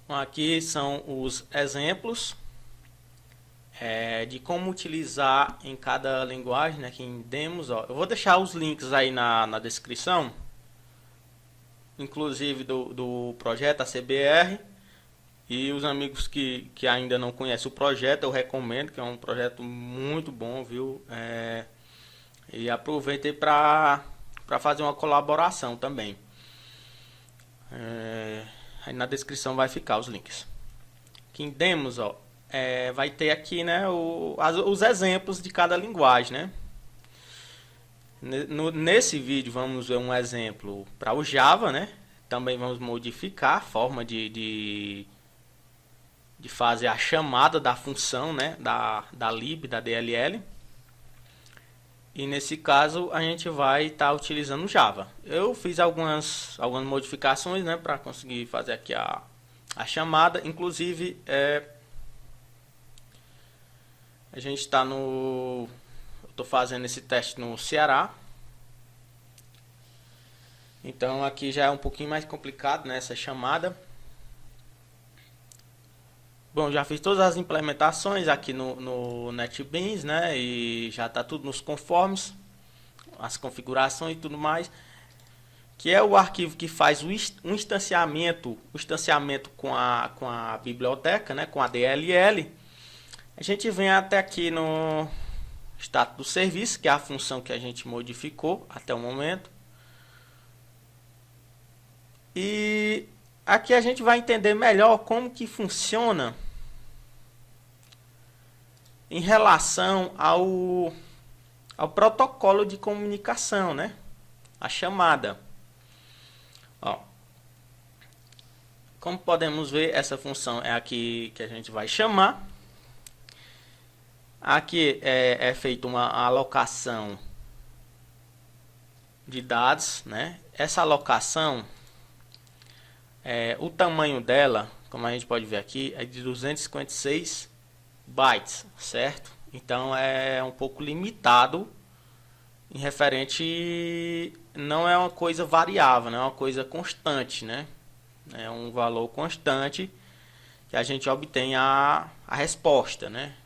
Aqui são os exemplos de como utilizar em cada linguagem, né, aqui em demos. Ó. Eu vou deixar os links aí na descrição, inclusive do projeto ACBR. E os amigos que ainda não conhecem o projeto, eu recomendo, que é um projeto muito bom, viu? E aproveitei para fazer uma colaboração também. Aí na descrição vai ficar os links. Aqui em demos, ó, vai ter aqui, né, os exemplos de cada linguagem, né? Nesse vídeo vamos ver um exemplo para o Java, né? Também vamos modificar a forma de fazer a chamada da função, né, da lib, da DLL. E nesse caso a gente vai estar utilizando Java. Eu fiz algumas modificações, né, para conseguir fazer aqui a chamada. Inclusive a gente está eu estou fazendo esse teste no Ceará. Então aqui já é um pouquinho mais complicado, né, essa chamada. Bom, já fiz todas as implementações aqui no NetBeans, né? E já está tudo nos conformes, as configurações e tudo mais. Que é o arquivo que faz o instanciamento com a biblioteca, né? Com a DLL. A gente vem até aqui no status do serviço, que é a função que a gente modificou até o momento. E aqui a gente vai entender melhor como que funciona em relação ao protocolo de comunicação, né? A chamada. Ó, como podemos ver, essa função é aqui que a gente vai chamar. Aqui é feita uma alocação de dados, né? Essa alocação, o tamanho dela, como a gente pode ver aqui, é de 256 bytes, certo? Então é um pouco limitado em referente, não é uma coisa variável, não é uma coisa constante, né? É um valor constante que a gente obtém a resposta, né?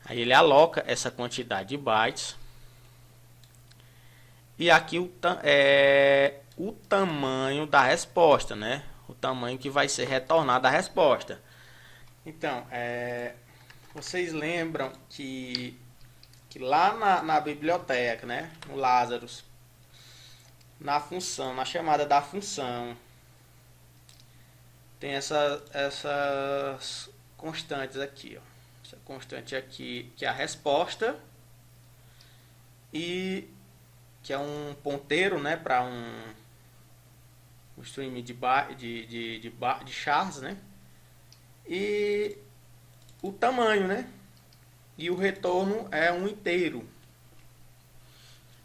Aí ele aloca essa quantidade de bytes. E aqui o tamanho da resposta, né? O tamanho que vai ser retornado a resposta. Então, vocês lembram que lá na biblioteca, né? No Lazarus, na função, na chamada da função, tem essas constantes aqui, ó. Essa constante aqui, que é a resposta, e que é um ponteiro, né, para um stream de chars, né, e o tamanho, né, e o retorno é um inteiro.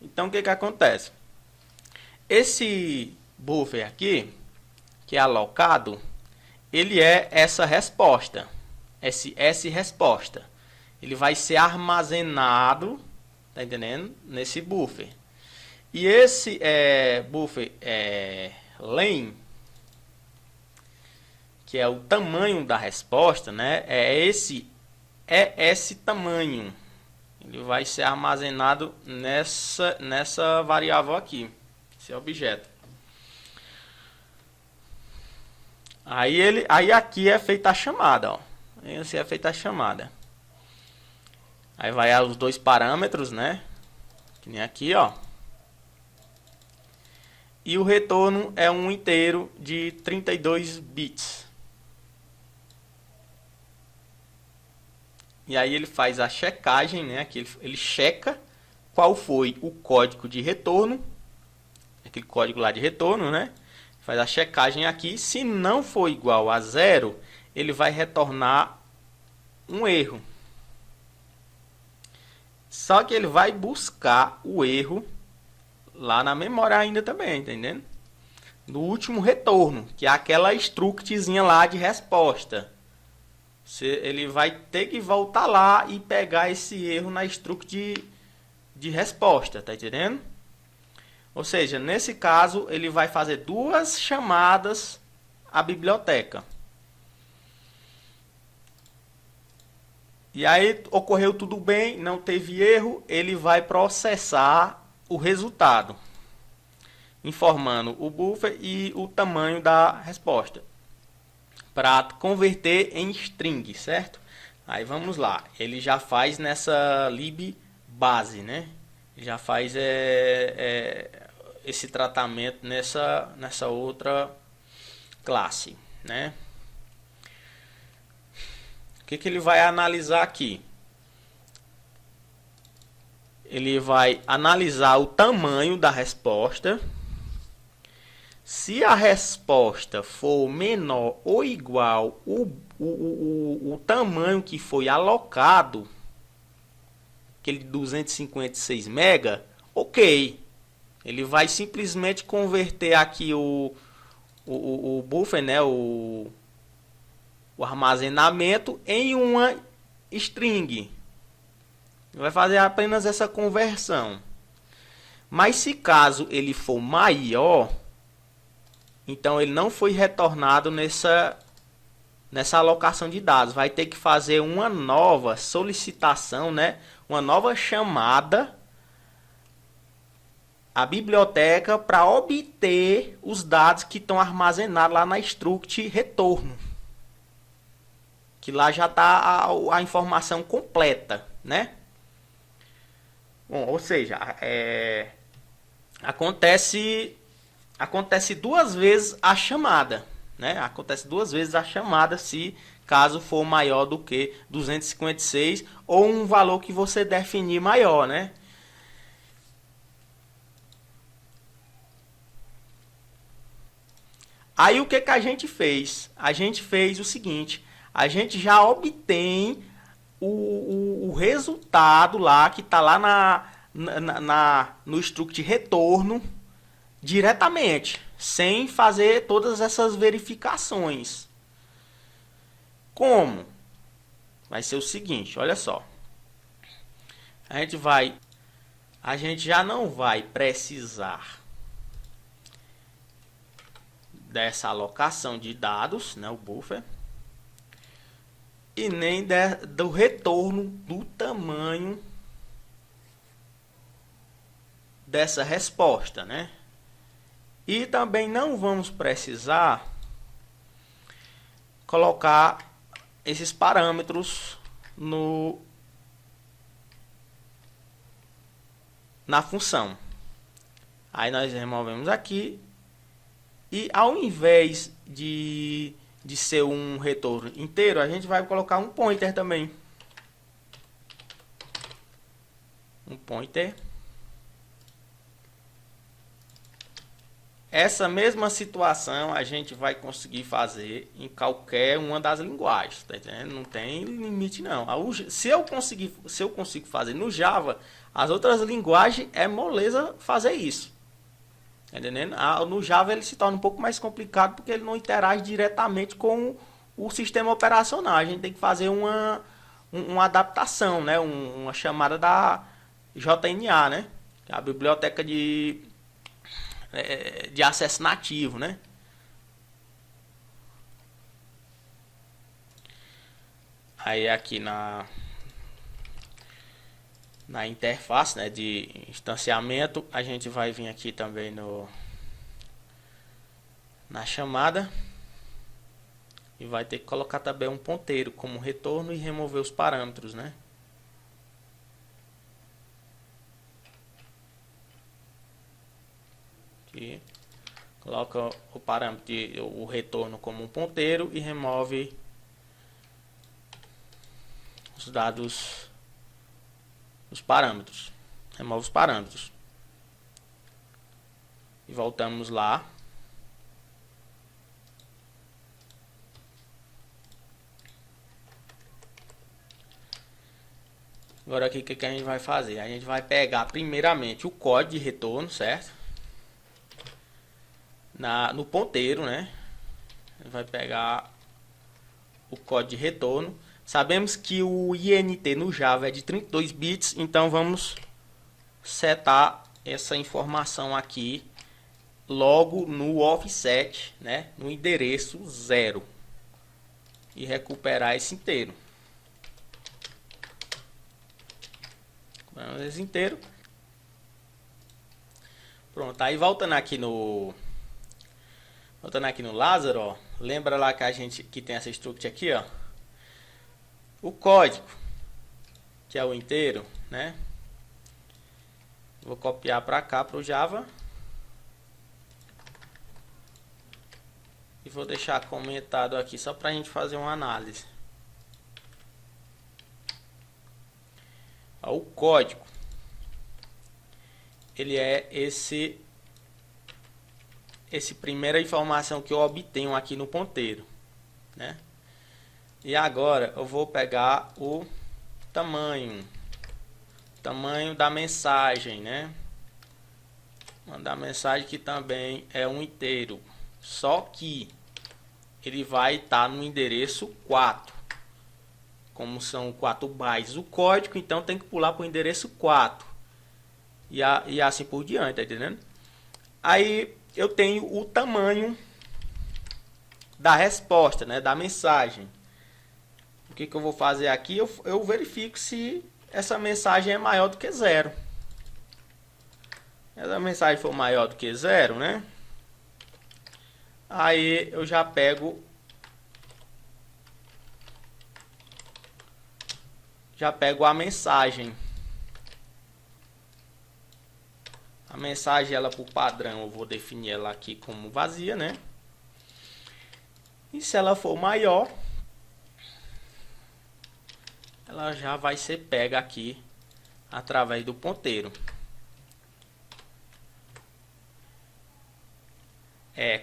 Então o que acontece? Esse buffer aqui, que é alocado, ele é essa resposta, S resposta. Ele vai ser armazenado, tá entendendo? Nesse buffer. E esse buffer len, que é o tamanho da resposta, né? É esse tamanho. Ele vai ser armazenado nessa variável aqui, esse objeto. Aí aqui é feita a chamada, ó. Aí assim é feita a chamada. Aí vai os dois parâmetros, né? Que nem aqui, ó. E o retorno é um inteiro de 32 bits. E aí ele faz a checagem, né? Aqui ele checa qual foi o código de retorno. Aquele código lá de retorno, né? Faz a checagem aqui. Se não for igual a 0, ele vai retornar um erro. Só que ele vai buscar o erro lá na memória ainda também, entendendo? No último retorno, que é aquela structzinha lá de resposta. Ele vai ter que voltar lá e pegar esse erro na struct de resposta, tá entendendo? Ou seja, nesse caso, ele vai fazer duas chamadas a biblioteca. E aí ocorreu tudo bem, não teve erro, ele vai processar o resultado, informando o buffer e o tamanho da resposta, para converter em string, certo? Aí vamos lá, ele já faz nessa lib base, né? Já faz esse tratamento nessa outra classe, né? O que ele vai analisar aqui? Ele vai analisar o tamanho da resposta. Se a resposta for menor ou igual o tamanho que foi alocado, aquele 256 MB, ok. Ele vai simplesmente converter aqui o buffer, né, o armazenamento em uma string. Vai fazer apenas essa conversão. Mas se caso ele for maior, então ele não foi retornado nessa alocação de dados. Vai ter que fazer uma nova solicitação, né? Uma nova chamada à biblioteca para obter os dados que estão armazenados lá na struct retorno. Que lá já está a informação completa, né? Bom, ou seja, acontece duas vezes a chamada, né? Acontece duas vezes a chamada se caso for maior do que 256 ou um valor que você definir maior, né? Aí o que a gente fez? A gente fez o seguinte, a gente já obtém o resultado lá, que está lá no struct retorno, diretamente, sem fazer todas essas verificações. Como? Vai ser o seguinte, olha só. A gente já não vai precisar dessa alocação de dados, né, o buffer, e nem do retorno do tamanho dessa resposta, né? E também não vamos precisar colocar esses parâmetros na função. Aí nós removemos aqui e ao invés de ser um retorno inteiro, a gente vai colocar um pointer também. Um pointer. Essa mesma situação a gente vai conseguir fazer em qualquer uma das linguagens, tá entendendo? Não tem limite não. Se eu consigo fazer no Java, as outras linguagens é moleza fazer isso. Entendendo? No Java ele se torna um pouco mais complicado porque ele não interage diretamente com o sistema operacional. A gente tem que fazer uma adaptação, né? Uma chamada da JNA, né? Que é a biblioteca de acesso nativo, né? Aí aqui na interface, né, de instanciamento, a gente vai vir aqui também na chamada e vai ter que colocar também um ponteiro como retorno e remover os parâmetros, né? Aqui coloca o parâmetro o retorno como um ponteiro e remove os dados, os parâmetros. Remove os parâmetros. E voltamos lá. Agora aqui o que a gente vai fazer? A gente vai pegar primeiramente o código de retorno, certo? No ponteiro, né? Vai pegar o código de retorno. Sabemos que o INT no Java é de 32 bits, então vamos setar essa informação aqui logo no offset, né, no endereço 0 e recuperar esse inteiro. Esse inteiro. Pronto, aí voltando aqui no Lázaro, ó, lembra lá que a gente que tem essa struct aqui, ó, o código que é o inteiro, né? Vou copiar para cá para o Java e vou deixar comentado aqui só para a gente fazer uma análise. Ó, o código ele é esse primeira informação que eu obtenho aqui no ponteiro, né? E agora eu vou pegar o tamanho da mensagem, né? Mandar mensagem que também é um inteiro, só que ele vai estar no endereço 4. Como são 4 bytes o código, então tem que pular para o endereço 4. E assim por diante, tá entendendo? Aí eu tenho o tamanho da resposta, né, da mensagem. O que eu vou fazer aqui? Eu verifico se essa mensagem é maior do que 0. Se a mensagem for maior do que 0, né? Aí eu já pego a mensagem. A mensagem, ela por padrão, eu vou definir ela aqui como vazia, né? E se ela for maior, ela já vai ser pega aqui através do ponteiro.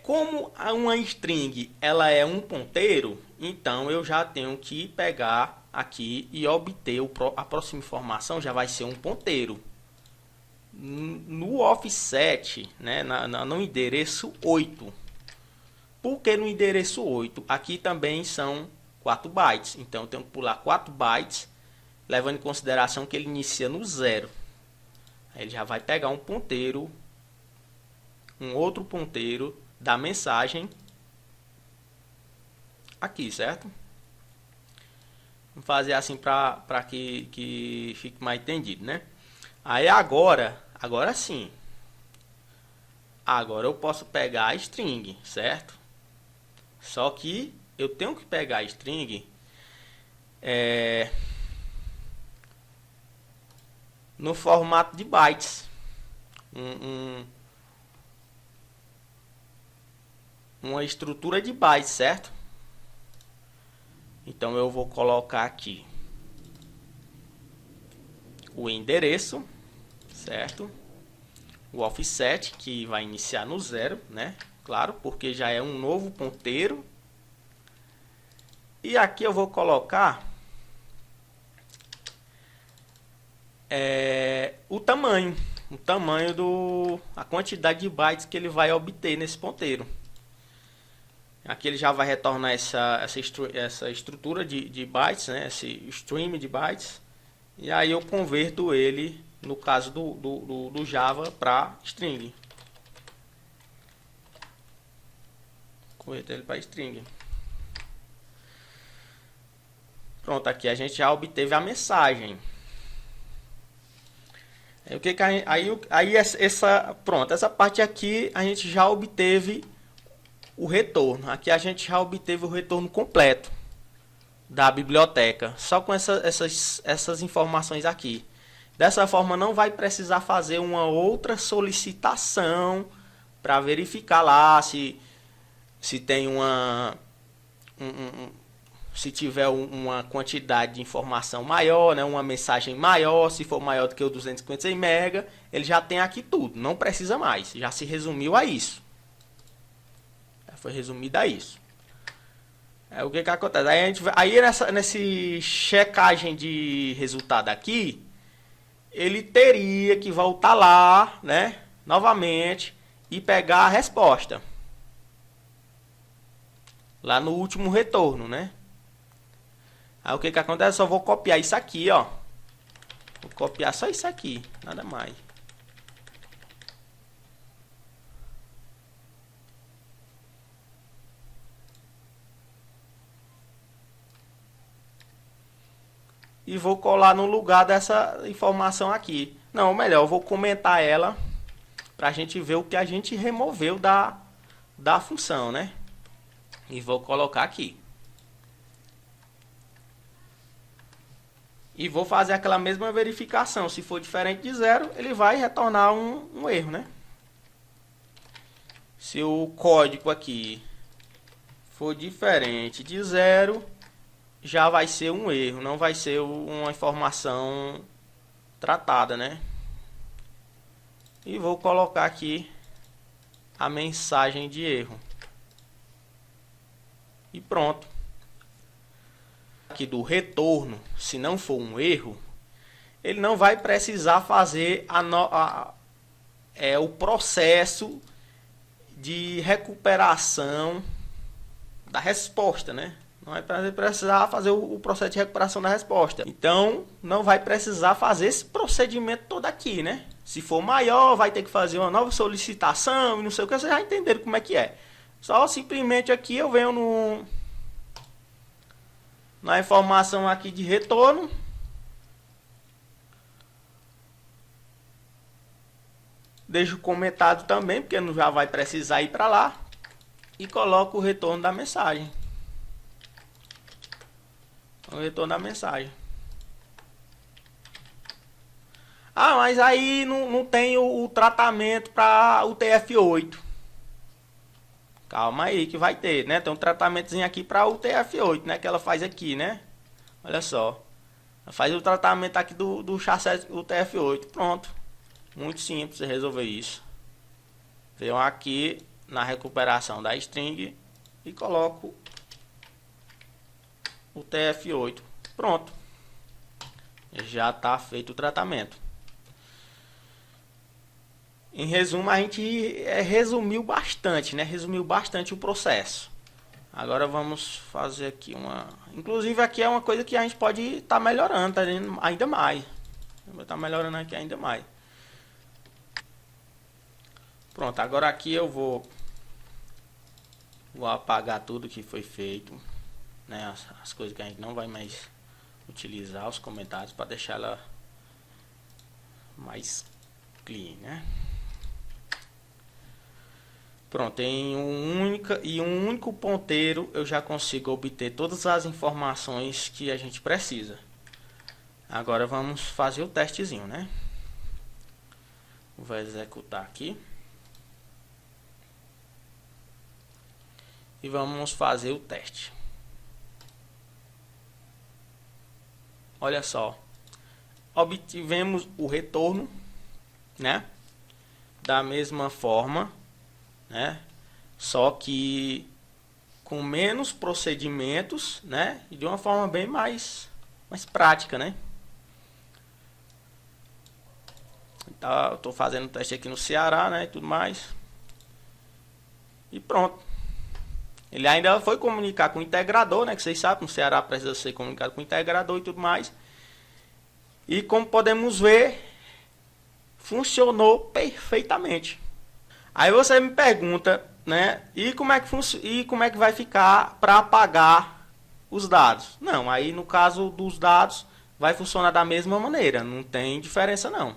Como uma string ela é um ponteiro, então eu já tenho que pegar aqui e obter a próxima informação já vai ser um ponteiro. No offset, né, no endereço 8. Por que no endereço 8? Aqui também são 4 bytes. Então eu tenho que pular 4 bytes, levando em consideração que ele inicia no 0. Aí ele já vai pegar um ponteiro, um outro ponteiro da mensagem aqui, certo? Vamos fazer assim para que fique mais entendido, né? Aí agora sim. Agora eu posso pegar a string, certo? Só que eu tenho que pegar a string no formato de bytes. Uma estrutura de bytes, certo? Então eu vou colocar aqui o endereço, certo? O offset, que vai iniciar no 0, né? Claro, porque já é um novo ponteiro. E aqui eu vou colocar o tamanho a quantidade de bytes que ele vai obter nesse ponteiro. Aqui ele já vai retornar essa estrutura de bytes, né? Esse stream de bytes. E aí eu converto ele, no caso do Java, para string. Converto ele para string. Pronto, aqui a gente já obteve a mensagem. Aí essa parte aqui a gente já obteve o retorno. Aqui a gente já obteve o retorno completo da biblioteca, só com essas informações aqui. Dessa forma não vai precisar fazer uma outra solicitação para verificar lá se tem se tiver uma quantidade de informação maior, né, uma mensagem maior, se for maior do que o 256 MB, ele já tem aqui tudo, não precisa mais, já se resumiu a isso. Foi resumido a isso. O que acontece? Aí nesse checagem de resultado aqui, ele teria que voltar lá, né, novamente, e pegar a resposta. Lá no último retorno, né? Aí o que acontece? Eu só vou copiar isso aqui, ó. Vou copiar só isso aqui, nada mais. e vou colar no lugar dessa informação aqui. Não, melhor, eu vou comentar ela para a gente ver o que a gente removeu da função, né? E vou colocar aqui. E vou fazer aquela mesma verificação. Se for diferente de 0, ele vai retornar um erro, né? Se o código aqui for diferente de 0, já vai ser um erro, não vai ser uma informação tratada, né? E vou colocar aqui a mensagem de erro. E pronto. Aqui do retorno, se não for um erro, ele não vai precisar fazer o processo de recuperação da resposta, né? Não vai precisar fazer o processo de recuperação da resposta. Então, não vai precisar fazer esse procedimento todo aqui, né? Se for maior, vai ter que fazer uma nova solicitação e não sei o que. Vocês já entenderam como é que é. Só simplesmente aqui eu venho na informação aqui de retorno. Deixo comentado também, porque não já vai precisar ir para lá. E coloco o retorno da mensagem. O retorno da mensagem. Ah, mas aí não tem o tratamento para o TF8. Calma aí que vai ter, né? Tem um tratamentozinho aqui para o TF8, né? Que ela faz aqui, né? Olha só. Ela faz o tratamento aqui do chassi do TF8. Pronto. Muito simples resolver isso. Venho aqui na recuperação da string e coloco o TF8. Pronto. Já está feito o tratamento. Em resumo, a gente resumiu bastante, né? Resumiu bastante o processo. Agora vamos fazer aqui uma... Inclusive aqui é uma coisa que a gente pode estar melhorando, tá ainda mais. Vou estar melhorando aqui ainda mais. Pronto, agora aqui eu vou apagar tudo que foi feito, né? As coisas que a gente não vai mais utilizar, os comentários, para deixar ela mais clean, né? Pronto, em um único ponteiro eu já consigo obter todas as informações que a gente precisa. Agora vamos fazer o testezinho, né? Vou executar aqui. E vamos fazer o teste. Olha só. Obtivemos o retorno, né? Da mesma forma, né? Só que com menos procedimentos, né? E de uma forma bem mais prática, né? Então, eu tô fazendo o teste aqui no Ceará, né? E tudo mais. E pronto. Ele ainda foi comunicar com o integrador, né? Que vocês sabem, no Ceará precisa ser comunicado com o integrador e tudo mais. E como podemos ver, funcionou perfeitamente. Aí você me pergunta, né? E como é que vai ficar para apagar os dados? Não, aí no caso dos dados vai funcionar da mesma maneira, não tem diferença não.